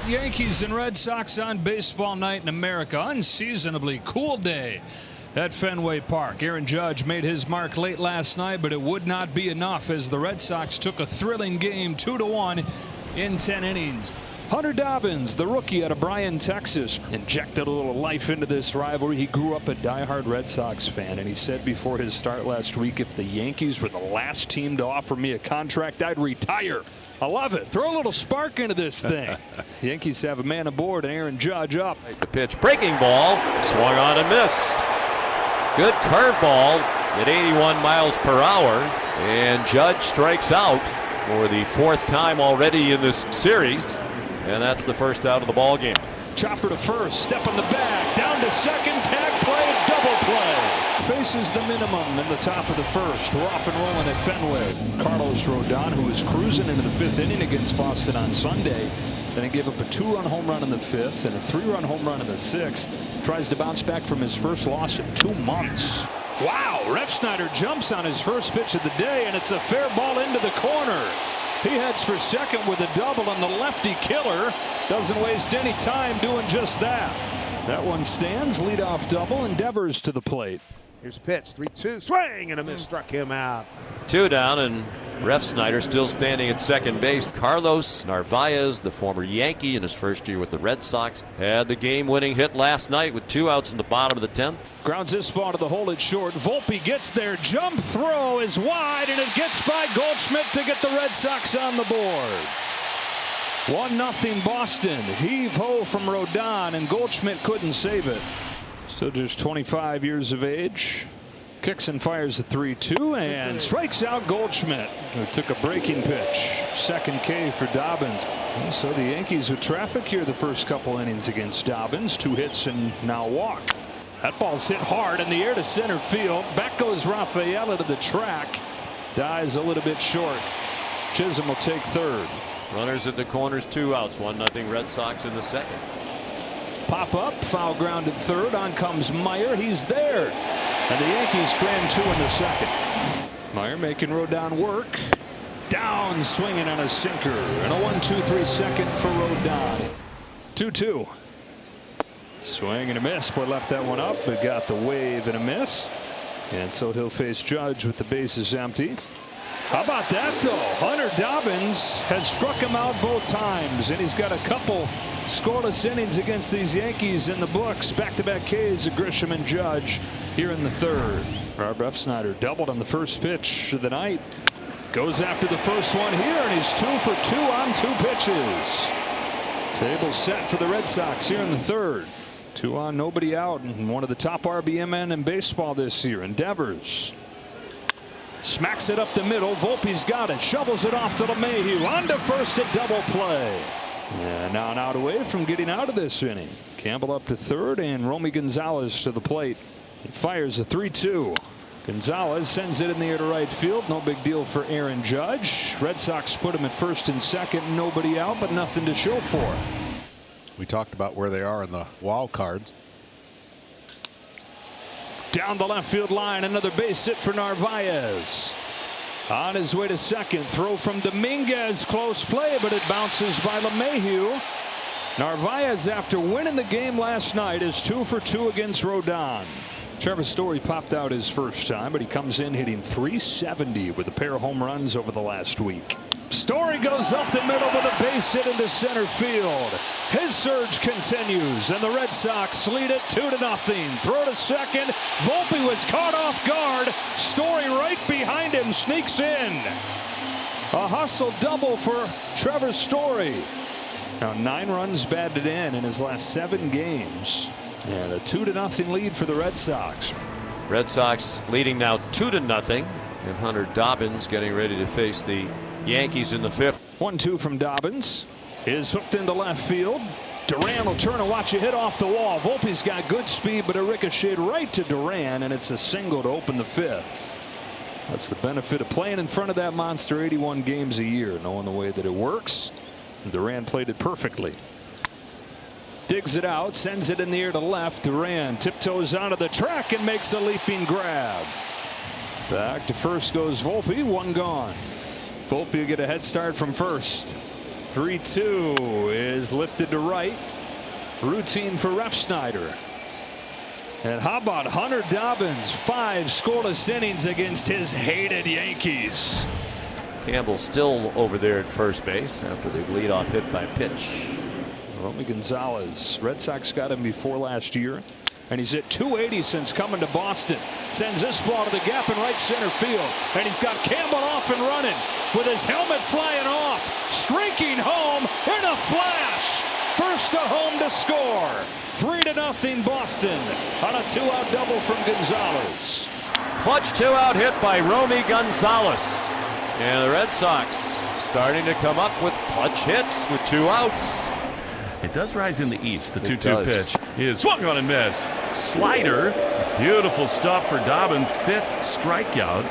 Yankees and Red Sox on baseball night in America. Unseasonably cool day at Fenway Park. Aaron Judge made his mark late last night, but it would not be enough as the Red Sox took a thrilling game 2-1 in 10 innings. Hunter Dobbins, the rookie out of Bryan, Texas, injected a little life into this rivalry. He grew up a diehard Red Sox fan, and he said before his start last week, if the Yankees were the last team to offer me a contract, I'd retire. I love it. Throw a little spark into this thing. Yankees have a man aboard and Aaron Judge up. The pitch, breaking ball, swung on and missed. Good curveball at 81 miles per hour, and Judge strikes out for the 4th time already in this series, and that's the first out of the ball game. Chopper to first, step on the bag, down to second, tag play, double play. Faces the minimum in the top of the first. We're off and rolling at Fenway. Carlos Rodon, who was cruising into the 5th inning against Boston on Sunday. Then he gave up a 2-run home run in the 5th and a 3-run home run in the 6th. Tries to bounce back from his first loss in 2 months. Wow, Refsnyder jumps on his first pitch of the day, and it's a fair ball into the corner. He heads for second with a double, and the lefty killer doesn't waste any time doing just that. That one stands, leadoff double, and Devers to the plate. Here's a pitch, 3-2, swing and a miss, struck him out. 2 down, and Refsnyder still standing at second base. Carlos Narvaez, the former Yankee in his first year with the Red Sox, had the game-winning hit last night with 2 outs in the bottom of the 10th. Grounds this ball to the hole at short. Volpe gets there. Jump throw is wide, and it gets by Goldschmidt to get the Red Sox on the board. 1-0 Boston. Heave-ho from Rodon, and Goldschmidt couldn't save it. Still just 25 years of age. Kicks and fires a 3-2 and strikes out Goldschmidt, who took a breaking pitch. Second K for Dobbins. So the Yankees with traffic here the first couple innings against Dobbins. 2 hits and now a walk. That ball's hit hard in the air to center field. Back goes Rafaela to the track. Dies a little bit short. Chisholm will take third. Runners at the corners, 2 outs, 1-0 Red Sox in the second. Pop up, foul ground at third. On comes Meyer. He's there. And the Yankees strand 2 in the second. Meyer making Rodon work. Down swinging on a sinker. And a 1-2-3 second for Rodon. 2-2. Swing and a miss. Boy, left that one up, but got the wave and a miss. And so he'll face Judge with the bases empty. How about that, though? Hunter Dobbins has struck him out both times, and he's got a couple scoreless innings against these Yankees in the books. Back-to-back Ks of Grisham and Judge here in the 3rd. Rob Refsnyder doubled on the first pitch of the night. Goes after the first one here, and he's 2 for 2 on 2 pitches. Table set for the Red Sox here in the 3rd. 2 on, nobody out, and one of the top RBM men in baseball this year. And Devers smacks it up the middle. Volpe's got it. Shovels it off to LeMahieu. On to first, a double play. And now an out away from getting out of this inning. Campbell up to third, and Romy Gonzalez to the plate. He fires a 3-2. Gonzalez sends it in the air to right field. No big deal for Aaron Judge. Red Sox put him at first and second. Nobody out, but nothing to show for. We talked about where they are in the wild cards. Down the left field line, another base hit for Narvaez. On his way to second, throw from Dominguez, close play, but it bounces by LeMahieu. Narvaez, after winning the game last night, is 2 for 2 against Rodon. Trevor Story popped out his first time, but he comes in hitting .370 with a pair of home runs over the last week. Story goes up the middle with a base hit into center field. His surge continues, and the Red Sox lead it 2-0. Throw to second. Volpe was caught off guard. Story right behind him sneaks in. A hustle double for Trevor Story. Now 9 runs batted in his last 7 games, and a 2-0 lead for the Red Sox. Red Sox leading now 2-0, and Hunter Dobbins getting ready to face the Yankees in the 5th. 1-2 from Dobbins is hooked into left field. Duran will turn and watch a hit off the wall. Volpe's got good speed, but a ricocheted right to Duran, and it's a single to open the 5th. That's the benefit of playing in front of that monster 81 games a year, knowing the way that it works. Duran played it perfectly. Digs it out, sends it in the air to left. Duran tiptoes onto the track and makes a leaping grab. Back to first goes Volpe. 1 gone. Volpe will get a head start from first. 3-2 is lifted to right. Routine for Refsnyder. And how about Hunter Dobbins? 5 scoreless innings against his hated Yankees. Campbell still over there at first base after the leadoff hit by pitch. Romy Gonzalez. Red Sox got him before last year. And he's hit .280 since coming to Boston. Sends this ball to the gap in right center field. And he's got Campbell off and running with his helmet flying off. Streaking home in a flash. First to home to score. 3-0 Boston on a 2-out double from Gonzalez. Clutch 2-out hit by Romy Gonzalez. And the Red Sox starting to come up with clutch hits with 2 outs. It does rise in the east. The 2-2 pitch is swung on and missed. Slider. Beautiful stuff for Dobbins. 5th strikeout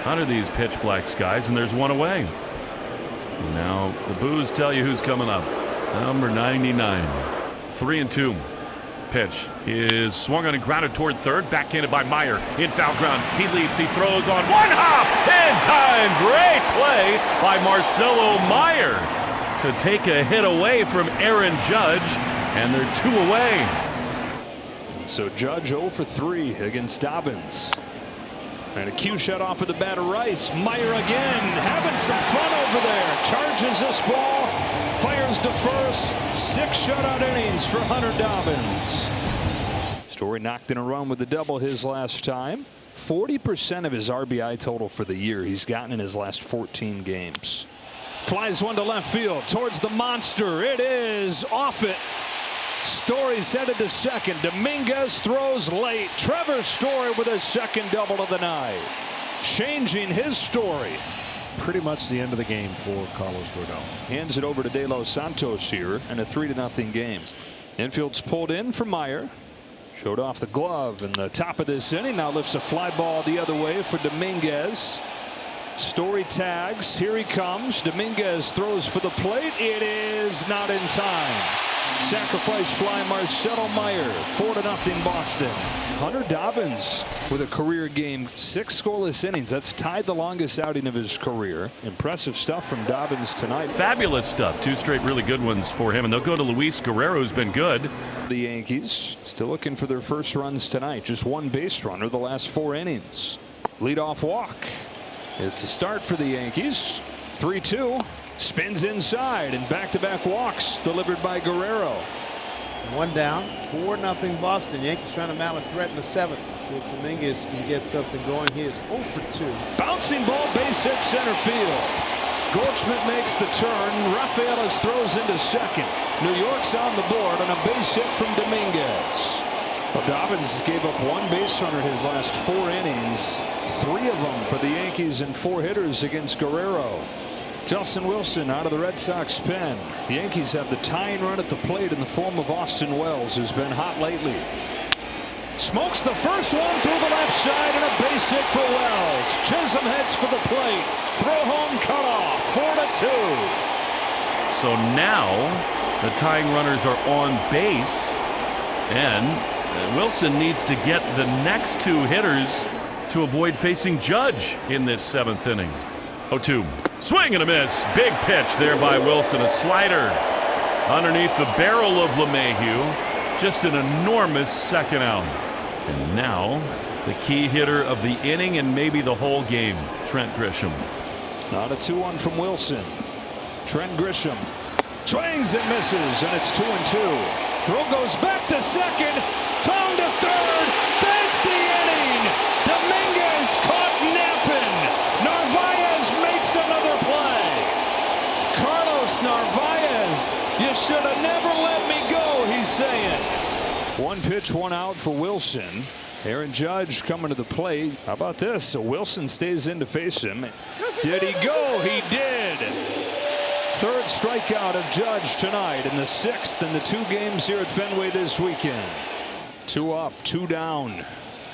under these pitch black skies, and there's 1 away. Now the boos tell you who's coming up. Number 99. 3-2. Pitch is swung on and grounded toward third. Backhanded by Meyer in foul ground. He leaps. He throws on 1 hop in time. Great play by Marcelo Meyer to take a hit away from Aaron Judge, and they're 2 away. So Judge 0 for 3 against Dobbins. And a cue shot off of the bat of Rice. Meyer again having some fun over there. Charges this ball. Fires to first. 6 shutout innings for Hunter Dobbins. Story knocked in a run with the double his last time. 40% of his RBI total for the year he's gotten in his last 14 games. Flies one to left field towards the monster. It is off it. Story's headed to second. Dominguez throws late. Trevor Story with his 2nd double of the night. Changing his story. Pretty much the end of the game for Carlos Rodon. Hands it over to De Los Santos here in a 3-0 game. Infield's pulled in for Meyer. Showed off the glove in the top of this inning. Now lifts a fly ball the other way for Dominguez. Story tags. Here he comes. Dominguez throws for the plate. It is not in time. Sacrifice fly Marcelo Meyer. 4-0 Boston. Hunter Dobbins with a career game. 6 scoreless innings. That's tied the longest outing of his career. Impressive stuff from Dobbins tonight. Fabulous stuff. 2 straight really good ones for him, and they'll go to Luis Guerrero, who's been good. The Yankees still looking for their first runs tonight. Just 1 base runner the last 4 innings. Leadoff walk. It's a start for the Yankees. 3-2. Spins inside and back-to-back walks delivered by Guerrero. 1 down. 4-0 Boston. Yankees trying to mount a threat in the 7th. See if Dominguez can get something going. He is 0 for 2. Bouncing ball, base hit center field. Goldschmidt makes the turn. Rafaelis throws into second. New York's on the board on a base hit from Dominguez. Well, Dobbins gave up 1 base runner his last 4 innings. 3 of them for the Yankees and 4 hitters against Guerrero. Justin Wilson out of the Red Sox pen. The Yankees have the tying run at the plate in the form of Austin Wells, who's been hot lately. Smokes the first one through the left side and a base hit for Wells. Chisholm heads for the plate. Throw home cutoff. 4-2. So now the tying runners are on base, and Wilson needs to get the next 2 hitters to avoid facing Judge in this 7th inning. 0-2. Swing and a miss. Big pitch there by Wilson. A slider underneath the barrel of LeMahieu. Just an enormous 2nd out. And now the key hitter of the inning and maybe the whole game, Trent Grisham. Not a 2-1 from Wilson. Trent Grisham swings and misses, and it's 2-2. Throw goes back to second. Tone to third. That's the inning. Dominguez caught napping. Narvaez makes another play. Carlos Narvaez, you should have never let me go, he's saying. 1 pitch, 1 out for Wilson. Aaron Judge coming to the plate. How about this? So Wilson stays in to face him. Did he go? He did. 3rd strikeout of Judge tonight, and the 6th in the 2 games here at Fenway this weekend. 2 up, 2 down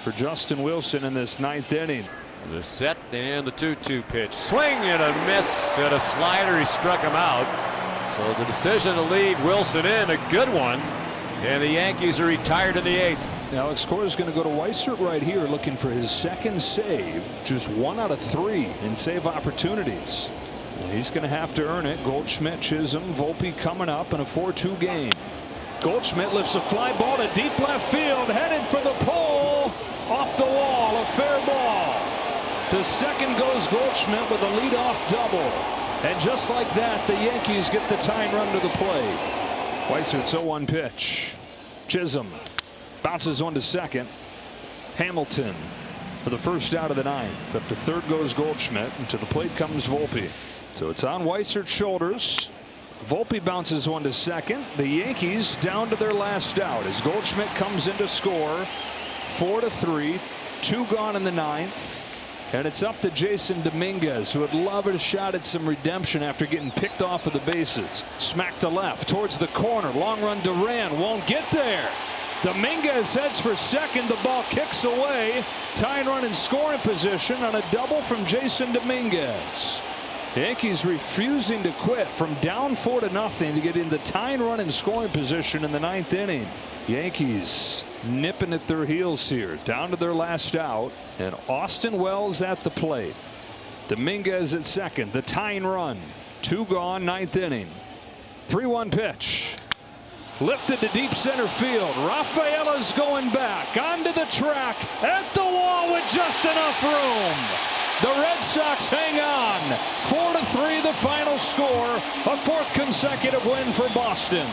for Justin Wilson in this 9th inning. The set and the 2-2 pitch. Swing and a miss at a slider. He struck him out. So the decision to leave Wilson in, a good one. And the Yankees are retired in the 8th. Alex Cora is going to go to Weissert right here, looking for his 2nd save. Just 1 out of 3 in save opportunities. He's going to have to earn it. Goldschmidt, Chisholm, Volpe coming up in a 4-2 game. Goldschmidt lifts a fly ball to deep left field, headed for the pole, off the wall, a fair ball. The second goes Goldschmidt with a leadoff double. And just like that, the Yankees get the tying run to the plate. Weisert's 0-1 pitch. Chisholm bounces one to second. Hamilton for the first out of the ninth. Up to third goes Goldschmidt, and to the plate comes Volpe. So it's on Weisert's shoulders. Volpe bounces one to second. The Yankees down to their last out as Goldschmidt comes in to score. 4-3, 2 gone in the ninth. And it's up to Jason Dominguez, who would love a shot at some redemption after getting picked off of the bases. Smack to left towards the corner. Long run. Duran won't get there. Dominguez heads for second. The ball kicks away. Tying run in scoring position on a double from Jason Dominguez. The Yankees refusing to quit from down 4-0 to get in the tying run in scoring position in the ninth inning. Yankees nipping at their heels here, down to their last out, and Austin Wells at the plate. Dominguez at second, the tying run. 2 gone, ninth inning. 3-1 pitch. Lifted to deep center field. Rafaela's going back onto the track at the wall with just enough room. The Red Sox hang on. 4-3 the final score. A 4th consecutive win for Boston.